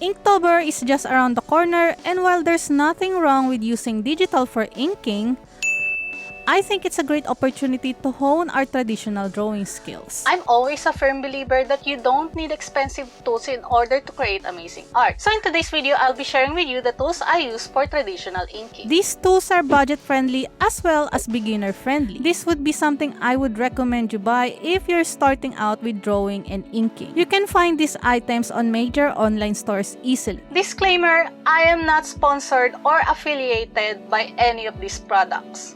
Inktober is just around the corner, and while there's nothing wrong with using digital for inking, I think it's a great opportunity to hone our traditional drawing skills. I'm always a firm believer that you don't need expensive tools in order to create amazing art. So in today's video, I'll be sharing with you the tools I use for traditional inking. These tools are budget-friendly as well as beginner-friendly. This would be something I would recommend you buy if you're starting out with drawing and inking. You can find these items on major online stores easily. Disclaimer, I am not sponsored or affiliated by any of these products,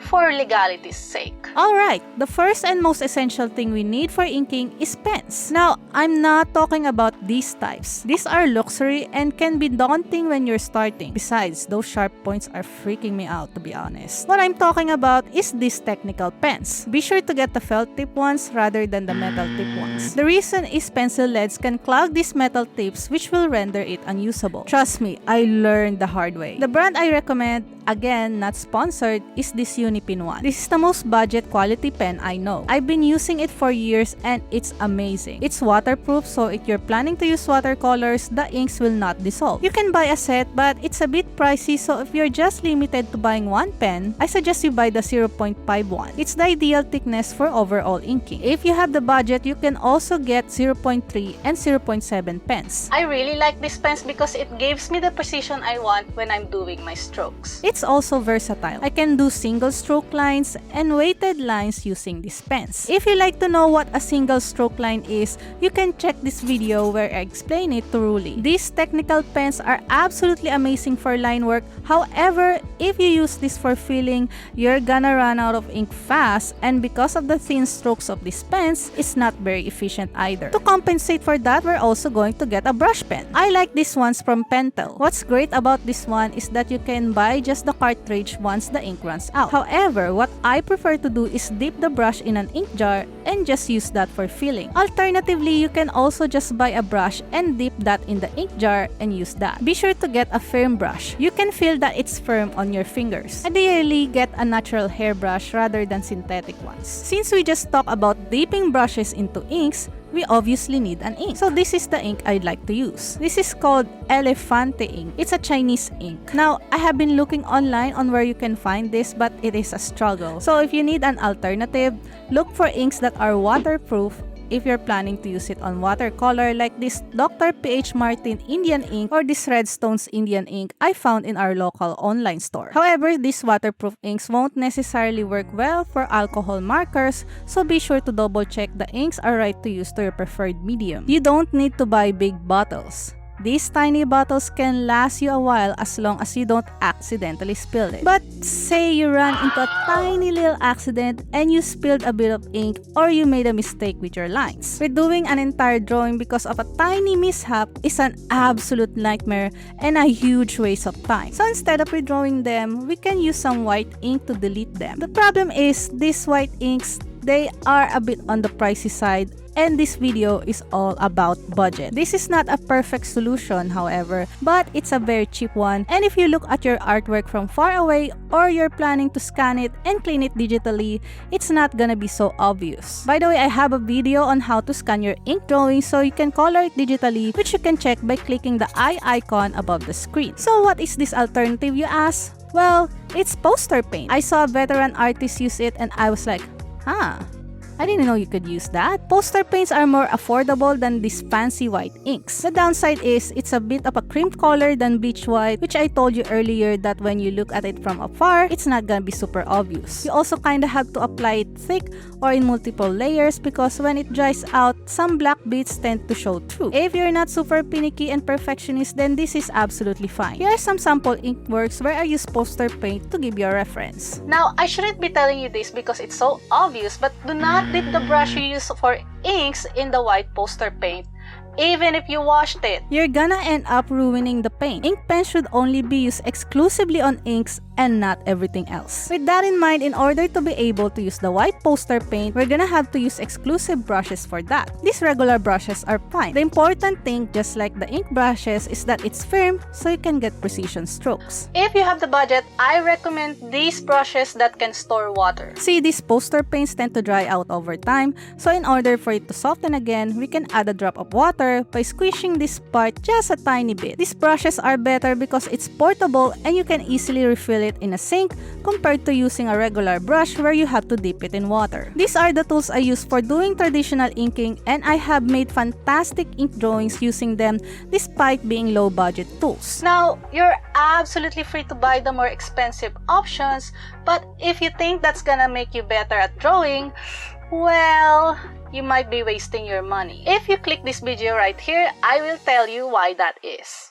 for legality's sake. Alright, the first and most essential thing we need for inking is pens. Now, I'm not talking about these types. These are luxury and can be daunting when you're starting. Besides, those sharp points are freaking me out, to be honest. What I'm talking about is these technical pens. Be sure to get the felt tip ones rather than the metal tip ones. The reason is pencil leads can clog these metal tips, which will render it unusable. Trust me, I learned the hard way. The brand I recommend, again, not sponsored, is this Unipin one. This is the most budget quality pen I know. I've been using it for years and it's amazing. It's waterproof, so if you're planning to use watercolors, the inks will not dissolve. You can buy a set, but it's a bit pricey, so if you're just limited to buying one pen, I suggest you buy the 0.5 one. It's the ideal thickness for overall inking. If you have the budget, you can also get 0.3 and 0.7 pens. I really like these pens because it gives me the precision I want when I'm doing my strokes. It's also versatile. I can do single stroke lines and weighted lines using these pens. If you like to know what a single stroke line is, you can check this video where I explain it thoroughly. These technical pens are absolutely amazing for line work. However, if you use this for filling, you're gonna run out of ink fast, and because of the thin strokes of these pens, it's not very efficient either. To compensate for that, we're also going to get a brush pen. I like these ones from Pentel. What's great about this one is that you can buy just the cartridge once the ink runs out. However, what I prefer to do is dip the brush in an ink jar and just use that for filling. Alternatively, you can also just buy a brush and dip that in the ink jar and use that. Be sure to get a firm brush. You can feel that it's firm on your fingers. Ideally, get a natural hair brush rather than synthetic ones. Since we just talked about dipping brushes into inks, we obviously need an ink. So this is the ink I'd like to use. This is called Elefante ink. It's a Chinese ink. Now, I have been looking online on where you can find this, but it is a struggle. So if you need an alternative, look for inks that are waterproof if you're planning to use it on watercolor, like this Dr. P.H. Martin Indian ink or this Redstone's Indian ink I found in our local online store. However, these waterproof inks won't necessarily work well for alcohol markers, so be sure to double check the inks are right to use to your preferred medium. You don't need to buy big bottles. These tiny bottles can last you a while as long as you don't accidentally spill it. But say you run into a tiny little accident and you spilled a bit of ink, or you made a mistake with your lines. Redoing an entire drawing because of a tiny mishap is an absolute nightmare and a huge waste of time. So instead of redrawing them, we can use some white ink to delete them. The problem is these white inks, they are a bit on the pricey side, and this video is all about budget. This is not a perfect solution, however, but it's a very cheap one, and if you look at your artwork from far away or you're planning to scan it and clean it digitally, it's not gonna be so obvious. By the way, I have a video on how to scan your ink drawing so you can color it digitally, which you can check by clicking the eye icon above the screen. So what is this alternative, you ask? Well, it's poster paint. I saw a veteran artist use it and I was like, I didn't know you could use that. Poster paints are more affordable than these fancy white inks. The downside is it's a bit of a cream color than beach white, which I told you earlier that when you look at it from afar, it's not gonna be super obvious. You also kinda have to apply it thick or in multiple layers because when it dries out, some black bits tend to show through. If you're not super finicky and perfectionist, then this is absolutely fine. Here are some sample ink works where I use poster paint to give you a reference. Now, I shouldn't be telling you this because it's so obvious, but do not dip the brush you use for inks in the white poster paint, even if you washed it. You're gonna end up ruining the paint. Ink pens should only be used exclusively on inks and not everything else. With that in mind, in order to be able to use the white poster paint, we're gonna have to use exclusive brushes for that. These regular brushes are fine. The important thing, just like the ink brushes, is that it's firm so you can get precision strokes. If you have the budget, I recommend these brushes that can store water. See, these poster paints tend to dry out over time, so in order for it to soften again, we can add a drop of water water by squishing this part just a tiny bit. These brushes are better because it's portable and you can easily refill it in a sink compared to using a regular brush where you have to dip it in water. These are the tools I use for doing traditional inking, and I have made fantastic ink drawings using them despite being low budget tools. Now, you're absolutely free to buy the more expensive options, but if you think that's gonna make you better at drawing, well, you might be wasting your money. If you click this video right here, I will tell you why that is.